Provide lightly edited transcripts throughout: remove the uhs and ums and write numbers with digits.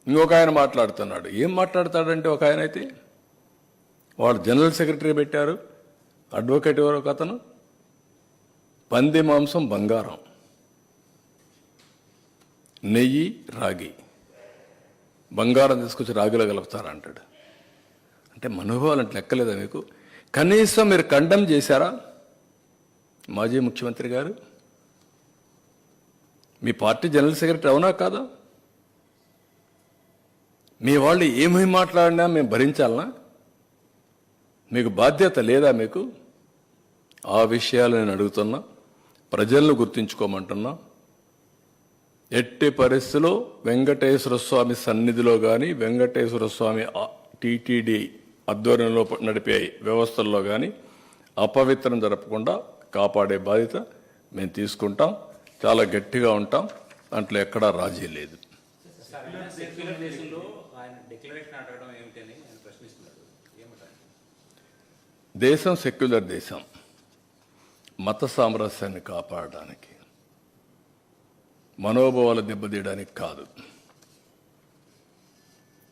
ఇంకొక ఆయన మాట్లాడుతున్నాడు. ఏం మాట్లాడతాడంటే ఒక ఆయన అయితే వాడు జనరల్ సెక్రటరీ పెట్టారు, అడ్వకేట్ ఎవరో ఒక అతను, పంది మాంసం బంగారం, నెయ్యి రాగి, బంగారం తీసుకొచ్చి రాగిలో కలుపుతారంటాడు. అంటే మనోభావాలు అంటే లెక్కలేదా మీకు? కనీసం మీరు కండెమ్ చేశారా? మాజీ ముఖ్యమంత్రి గారు, మీ పార్టీ జనరల్ సెక్రటరీ అవునా కాదా? మీ వాళ్ళు ఏమేమి మాట్లాడినా మేము భరించాలనా? మీకు బాధ్యత లేదా? మీకు ఆ విషయాలు నేను అడుగుతున్నా, ప్రజలను గుర్తించుకోమంటున్నా. ఎట్టి పరిస్థితిలో వెంకటేశ్వర స్వామి సన్నిధిలో కానీ, వెంకటేశ్వర స్వామి టీటీడీ ఆధ్వర్యంలో నడిపే వ్యవస్థల్లో కానీ అపవిత్రం జరపకుండా కాపాడే బాధ్యత మేము తీసుకుంటాం. చాలా గట్టిగా ఉంటాం, దాంట్లో ఎక్కడా రాజీ లేదు. దేశం సెక్యులర్ దేశం, మత సామరస్యాన్ని కాపాడడానికి, మనోభావాలు దెబ్బతీయడానికి కాదు.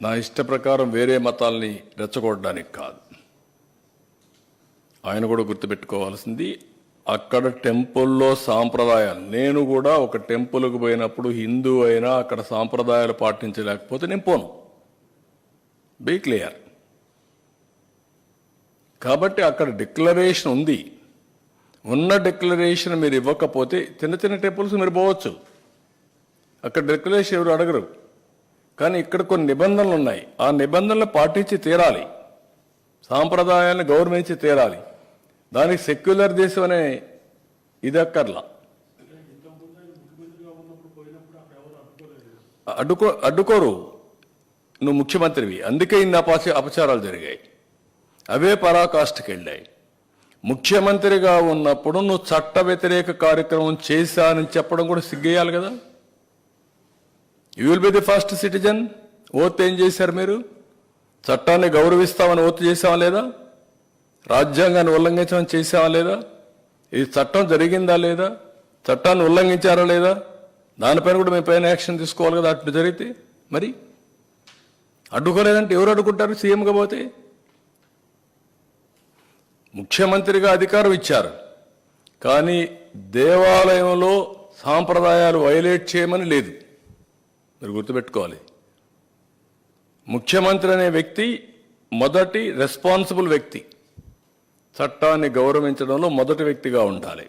నా ఇష్ట ప్రకారం వేరే మతాల్ని రెచ్చగొట్టడానికి కాదు. ఆయన కూడా గుర్తుపెట్టుకోవాల్సింది, అక్కడ టెంపుల్లో సాంప్రదాయాలు, నేను కూడా ఒక టెంపుల్కి పోయినప్పుడు హిందూ అయినా అక్కడ సాంప్రదాయాలు పాటించలేకపోతే నేను పోను. Be clear. కాబట్టి అక్కడ డిక్లరేషన్ ఉంది. ఉన్న డిక్లరేషన్ మీరు ఇవ్వకపోతే చిన్న చిన్న టెంపుల్స్ మీరు పోవచ్చు, అక్కడ డిక్లరేషన్ ఎవరు అడగరు. కానీ ఇక్కడ కొన్ని నిబంధనలు ఉన్నాయి, ఆ నిబంధనలు పాటించి తీరాలి, సాంప్రదాయాన్ని గౌరవించి తీరాలి. దానికి సెక్యులర్ దేశం అనే ఇది అక్కర్లా. అడ్డుకోరు, నువ్వు ముఖ్యమంత్రివి, అందుకే ఇన్ని అపచారాలు జరిగాయి, అవే పరాకాష్ఠకి వెళ్ళాయి. ముఖ్యమంత్రిగా ఉన్నప్పుడు నువ్వు చట్ట వ్యతిరేక కార్యక్రమం చేశానని చెప్పడం కూడా సిగ్గేయాలి కదా. You will be the first citizen. Oath ఏం చేశారు మీరు? చట్టాన్ని గౌరవిస్తామని ఓత్ చేసావా లేదా? రాజ్యాంగాన్ని ఉల్లంఘించమని చేసావా లేదా? ఇది చట్టం జరిగిందా లేదా? చట్టాన్ని ఉల్లంఘించారా లేదా? దానిపైన కూడా మేము పైన యాక్షన్ తీసుకోవాలి కదా. అటు జరిగితే మరి అడ్డుకోలేదంటే ఎవరు అడ్డుకుంటారు? సీఎంగా పోతే ముఖ్యమంత్రిగా అధికారం ఇచ్చారు, కానీ దేవాలయంలో సాంప్రదాయాలు వైలేట్ చేయమని లేదు. మీరు గుర్తుపెట్టుకోవాలి, ముఖ్యమంత్రి అనే వ్యక్తి మొదటి రెస్పాన్సిబుల్ వ్యక్తి, చట్టాన్ని గౌరవించడంలో మొదటి వ్యక్తిగా ఉండాలి,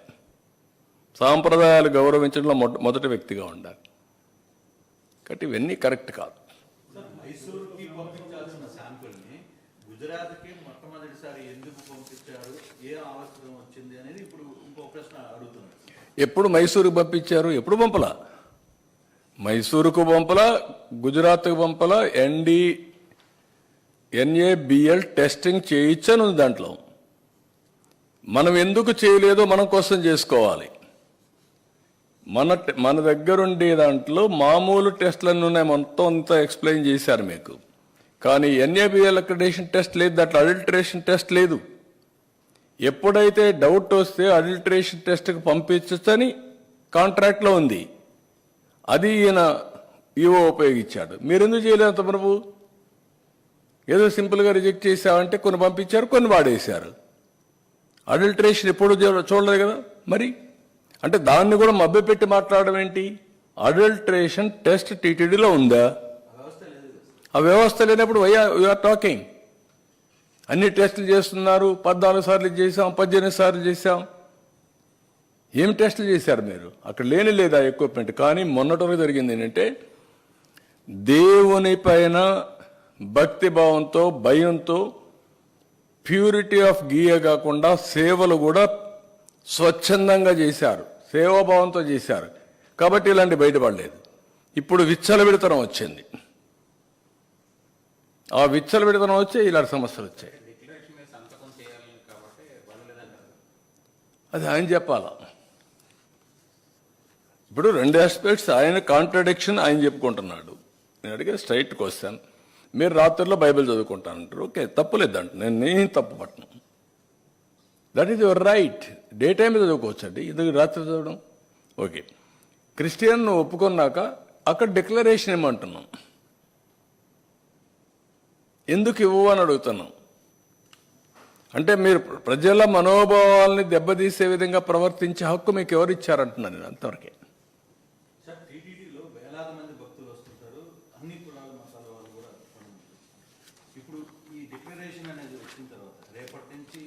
సాంప్రదాయాలు గౌరవించడంలో మొదటి వ్యక్తిగా ఉండాలి. కాబట్టి ఇవన్నీ కరెక్ట్ కాదు. మైసూరుకి పంపించాల్సిన శాంపుల్ని గుజరాత్కి మొట్టమొదటిసారి ఎందుకు పంపించారు, ఏ అవసరం వచ్చింది అనేది ఇప్పుడు ఇంకో ప్రశ్న అడుగుతున్నారు. ఎప్పుడు మైసూరుకు పంపించారు? ఎప్పుడు పంపలా. మైసూరుకు పంపలా, గుజరాత్కు పంపలా. NABL టెస్టింగ్ చేయించని ఉంది దాంట్లో. మనం ఎందుకు చేయలేదో మనం కోసం చేసుకోవాలి. మన దగ్గరుండే దాంట్లో మామూలు టెస్టులన్నీ ఉన్నాయి, మొత్తం అంతా ఎక్స్ప్లెయిన్ చేశారు మీకు. కానీ NABL అక్రిడేషన్ టెస్ట్ లేదు, దాంట్లో అడల్టరేషన్ టెస్ట్ లేదు. ఎప్పుడైతే డౌట్ వస్తే అడల్టరేషన్ టెస్ట్కి పంపించని కాంట్రాక్ట్లో ఉంది, అది ఈయన ఈవో ఉపయోగించాడు. మీరెందుకు చేయలేదు అంత ప్రభు? ఏదో సింపుల్గా రిజెక్ట్ చేశామంటే కొన్ని పంపించారు, కొన్ని వాడేశారు. అడల్టరేషన్ ఎప్పుడు చూడలేదు కదా. మరి అంటే దాన్ని కూడా మభ్యపెట్టి మాట్లాడడం ఏంటి? అడల్టరేషన్ టెస్ట్ టీటీడీలో ఉందా? ఆ వ్యవస్థ లేనప్పుడు వీఆర్ టాకింగ్. అన్ని టెస్టులు చేస్తున్నారు, 14 సార్లు చేశాం, 18 సార్లు చేశాం. ఏం టెస్టులు చేశారు మీరు? అక్కడ లేని లేదా ఎక్విప్మెంట్? కానీ మొన్నటి జరిగింది ఏంటంటే, దేవుని పైన భక్తి భావంతో, భయంతో, ప్యూరిటీ ఆఫ్ గీయ కాకుండా సేవలు కూడా స్వచ్ఛందంగా చేశారు, సేవాభావంతో చేశారు. కాబట్టి ఇలాంటి బయటపడలేదు. ఇప్పుడు విచ్చలవిడితనం వచ్చింది. ఆ విచ్చలవిడితనం వచ్చి ఇలాంటి సమస్యలు వచ్చాయి. అది ఆయన చెప్పాలా. ఇప్పుడు 2 ఆస్పెక్ట్స్, ఆయన కాంట్రడిక్షన్ ఆయన చెప్పుకుంటున్నాడు. నేను అడిగే స్ట్రైట్ క్వశ్చన్, మీరు రాత్రిలో బైబిల్ చదువుకుంటానంటారు, ఓకే, తప్పులేదంట, నేను తప్పు పట్టను. That is your right. Day time చదువుకోవచ్చండి, ఇది రాత్రి చదవడం ఓకే. క్రిస్టియన్ ఒప్పుకున్నాక అక్కడ డిక్లరేషన్ ఏమంటున్నాం, ఎందుకు ఇవ్వు అని అడుగుతున్నాం. అంటే మీరు ప్రజల మనోభావాల్ని దెబ్బతీసే విధంగా ప్రవర్తించే హక్కు మీకు ఎవరు ఇచ్చారంటున్నాను నేను అంతవరకే. సార్ టీటీడీలో వేలాది మంది భక్తులు వస్తుంటారు, అన్ని కులాల మతాల వాళ్ళు కూడా ఇప్పుడు ఈ డిక్లరేషన్ అనేది వచ్చిన తర్వాత రేపటి నుంచి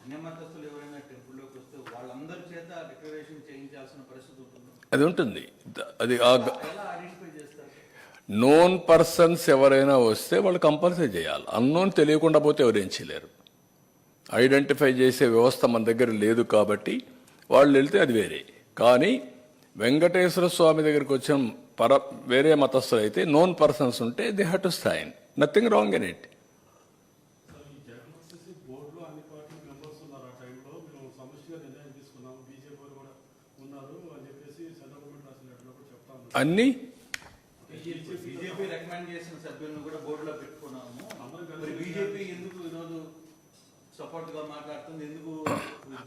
అన్య మతస్థులు ఎవరైనా టెంపుల్లోకి వస్తే వాళ్ళందరి చేత డిక్లరేషన్ చేయించాల్సిన పరిస్థితి ఉంటుంది. అది ఉంటుంది. అది ఎలా ఐడెంటిఫై చేస్తారు? నోన్ పర్సన్స్ ఎవరైనా వస్తే వాళ్ళు కంపల్సరీ చేయాలి. అన్నోన్ తెలియకుండా పోతే ఎవరేం చేయలేరు. ఐడెంటిఫై చేసే వ్యవస్థ మన దగ్గర లేదు కాబట్టి వాళ్ళు వెళ్తే అది వేరే. కానీ వెంకటేశ్వర స్వామి దగ్గరికి వచ్చిన వేరే మతస్థులు అయితే నోన్ పర్సన్స్ ఉంటే they have to sign. Nothing wrong in it. అన్ని బీజేపీ రికమెండ్ చేసిన సభ్యులను కూడా బోర్డులో పెట్టుకున్నాము. మరి బీజేపీ ఎందుకు ఈరోజు సపోర్ట్ గా మాట్లాడుతుంది? ఎందుకు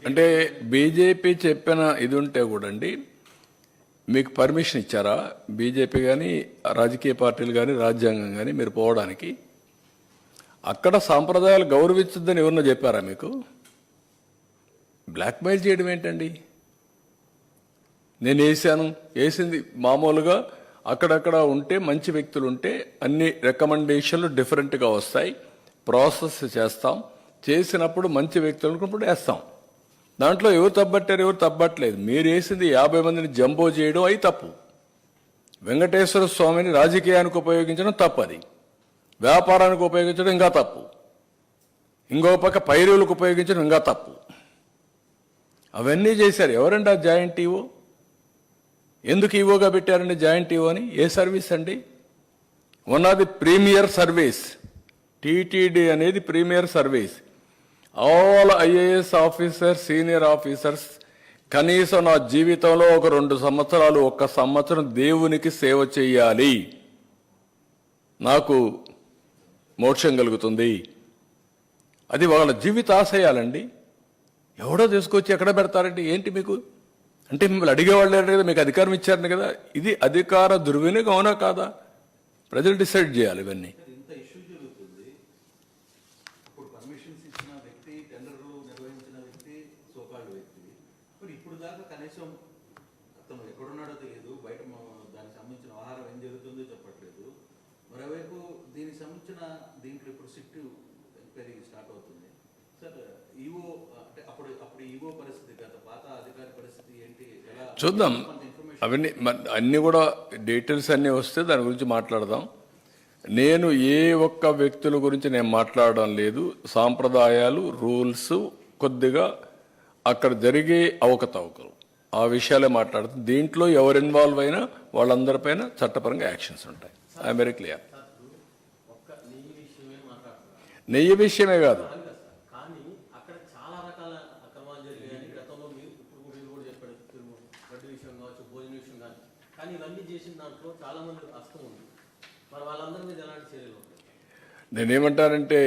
అంటే బీజేపీ చెప్పిన ఇది ఉంటే కూడా అండి, మీకు పర్మిషన్ ఇచ్చారా బీజేపీ కానీ రాజకీయ పార్టీలు కానీ రాజ్యాంగం కానీ మీరు పోవడానికి? అక్కడ సాంప్రదాయాలు గౌరవించద్దని ఎవరన్నా చెప్పారా మీకు? బ్లాక్మెయిల్ చేయడం ఏంటండి? నేను వేసింది మామూలుగా అక్కడక్కడ ఉంటే మంచి వ్యక్తులు ఉంటే అన్ని రికమెండేషన్లు డిఫరెంట్గా వస్తాయి. ప్రాసెస్ చేస్తాం. చేసినప్పుడు మంచి వ్యక్తులు అనుకున్నప్పుడు వేస్తాం. దాంట్లో ఎవరు తప్పట్టారు, ఎవరు తప్పట్లేదు. మీరు వేసింది 50 మందిని జంబో చేయడం అయి తప్పు. వెంకటేశ్వర స్వామిని రాజకీయానికి ఉపయోగించడం తప్పది. వ్యాపారానికి ఉపయోగించడం ఇంకా తప్పు. ఇంకో పక్క పైరువులకు ఉపయోగించడం ఇంకా తప్పు. అవన్నీ చేశారు. ఎవరండి ఆ జాయింట్ ఈవో? ఎందుకు ఈవోగా పెట్టారండి జాయింట్ ఈవో అని? ఏ సర్వీస్ అండి? One of the premier service. TTD అనేది premier service. All IAS officers, senior officers కనీసం నా జీవితంలో ఒక 2 సంవత్సరాలు, 1 సంవత్సరం దేవునికి సేవ చేయాలి, నాకు మోక్షం కలుగుతుంది. అది వాళ్ళ జీవిత ఆశయాలండి. ఎవడో తీసుకొచ్చి ఎక్కడ పెడతారండి? ఏంటి మీకు అంటే మిమ్మల్ని అడిగేవాళ్ళు లేరు కదా, మీకు అధికారం ఇచ్చారని కదా. ఇది అధికార దుర్వినియోగం అవునా కాదా? ప్రజలు డిసైడ్ చేయాలి ఇవన్నీ. ఇంత ఇష్యూ జరుగుతుంది. ఇప్పుడు పర్మిషన్స్ ఇచ్చిన వ్యక్తి, టెండర్ నిర్వహించిన వ్యక్తి, సోకాల్డ్ వ్యక్తి, మరి ఇప్పుడు దాకా కనీసం అతను ఎక్కడున్నాడో తెలియదు, బయట దానికి సంబంధించిన ఆహారం ఏం జరుగుతుందో చెప్పట్లేదు. మరోవైపు దీనికి సంబంధించిన దీంట్లో ఇప్పుడు సిట్ ఎంక్వైరీ స్టార్ట్ అవుతుంది. సార్ ఈవో అంటే అప్పుడు ఈవో పరిస్థితి, గత పాత అధికారి పరిస్థితి ఏంటి, ఎలా చూద్దాం. అవన్నీ అన్నీ కూడా డీటెయిల్స్ అన్నీ వస్తే దాని గురించి మాట్లాడదాం. నేను ఏ ఒక్క వ్యక్తుల గురించి నేను మాట్లాడడం లేదు. సాంప్రదాయాలు, రూల్స్, కొద్దిగా అక్కడ జరిగే అవకతవకలు, ఆ విషయాలే మాట్లాడుతాం. దీంట్లో ఎవరు ఇన్వాల్వ్ అయినా వాళ్ళందరిపైన చట్టపరంగా యాక్షన్స్ ఉంటాయి. I'm very clear. నెయ్యి విషయమే కాదు, నేనేమంటానంటే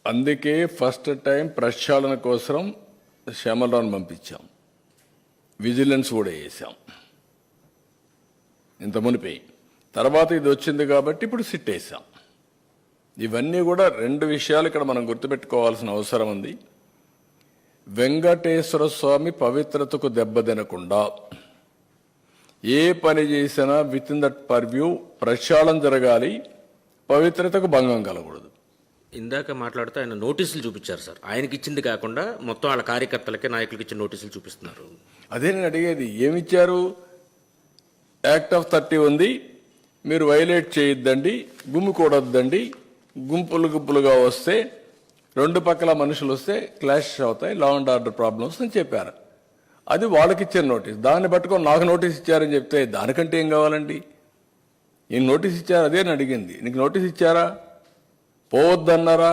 అందుకే ఫస్ట్ టైం ప్రక్షాళన కోసం శ్యామలరావుని పంపించాం, విజిలెన్స్ కూడా వేసాం ఇంత మునిపి. తర్వాత ఇది వచ్చింది కాబట్టి ఇప్పుడు సిట్ వేసాం. ఇవన్నీ కూడా 2 విషయాలు ఇక్కడ మనం గుర్తుపెట్టుకోవాల్సిన అవసరం ఉంది. వెంకటేశ్వర స్వామి పవిత్రతకు దెబ్బతినకుండా ఏ పని చేసినా విత్ ఇన్ దట్ పర్వ్యూ ప్రక్షాళన జరగాలి, పవిత్రతకు భంగం కలగకూడదు. ఇందాక మాట్లాడుతూ ఆయన నోటీసులు చూపించారు సార్. ఆయనకి ఇచ్చింది కాకుండా మొత్తం వాళ్ళ కార్యకర్తలకి, నాయకులకి ఇచ్చిన నోటీసులు చూపిస్తున్నారు. అదే నేను అడిగేది, ఏమిచ్చారు? యాక్ట్ ఆఫ్ 30 ఉంది, మీరు వైలేట్ చేయొద్దండి, గుమ్మికూడొద్దండి, గుంపులుగా వస్తే 2 పక్కల మనుషులు వస్తే క్లాష్ అవుతాయి, లా అండ్ ఆర్డర్ ప్రాబ్లమ్స్ అని చెప్పారు. అది వాళ్ళకి ఇచ్చిన నోటీస్. దాన్ని పట్టుకొని నాకు నోటీస్ ఇచ్చారని చెప్తే దానికంటే ఏం కావాలండి? ఈయన నోటీస్ ఇచ్చారు, అదే నేను అడిగింది. నీకు నోటీస్ ఇచ్చారా? పోవద్దన్నారా?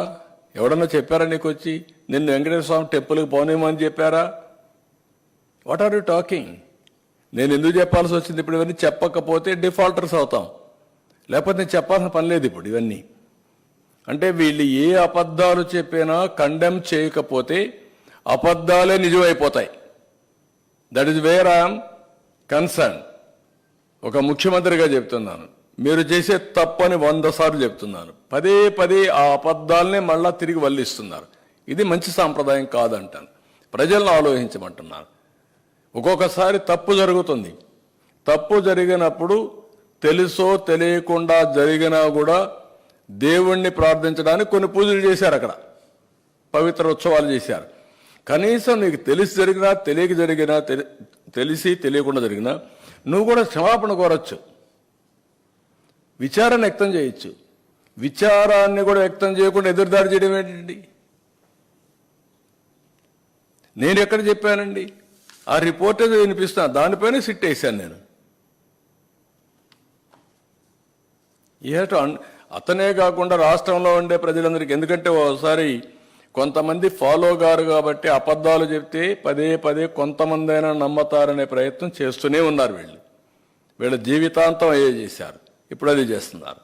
ఎవడన్నా చెప్పారా నీకు వచ్చి నిన్ను వెంకటేశ్వర స్వామి టెంపుల్కి పోనేమని చెప్పారా? What are you talking? నేను ఎందుకు చెప్పాల్సి వచ్చింది? ఇప్పుడు ఇవన్నీ చెప్పకపోతే డిఫాల్టర్స్ అవుతాం, లేకపోతే నేను చెప్పాల్సిన పని లేదు ఇప్పుడు ఇవన్నీ. అంటే వీళ్ళు ఏ అబద్ధాలు చెప్పినా కండెమ్ చేయకపోతే అబద్ధాలే నిజమైపోతాయి. That is where I'm concern. ఒక ముఖ్యమంత్రిగా చెప్తున్నాను, మీరు చేసే తప్పని 100 సార్లు చెప్తున్నాను. పదే పదే ఆ అబద్ధాలనే మళ్ళా తిరిగి వల్లిస్తున్నారు. ఇది మంచి సాంప్రదాయం కాదంటాను. ప్రజలను ఆలోచించమంటున్నాను. ఒక్కొక్కసారి తప్పు జరుగుతుంది. తప్పు జరిగినప్పుడు తెలుసో తెలియకుండా జరిగినా కూడా దేవుణ్ణి ప్రార్థించడానికి కొన్ని పూజలు చేశారు, అక్కడ పవిత్ర ఉత్సవాలు చేశారు. కనీసం నీకు తెలిసి జరిగినా తెలియక జరిగినా తెలిసి తెలియకుండా జరిగినా నువ్వు కూడా క్షమాపణ కోరచ్చు, విచారణ వ్యక్తం చేయొచ్చు. విచారాన్ని కూడా వ్యక్తం చేయకుండా ఎదురుదాడి చేయడం ఏంటండి? నేను ఎక్కడ చెప్పానండి? ఆ రిపోర్ట్ ఏదో వినిపిస్తున్నా, దానిపైన సిట్ వేశాను నేను. అతనే కాకుండా రాష్ట్రంలో ఉండే ప్రజలందరికీ, ఎందుకంటే ఒకసారి కొంతమంది ఫాలో గారు కాబట్టి అబద్ధాలు చెప్తే పదే పదే కొంతమంది అయినా నమ్మతారనే ప్రయత్నం చేస్తూనే ఉన్నారు. వీళ్ళ జీవితాంతం అయ్యే చేశారు, ఇప్పుడు అది చేస్తున్నారు.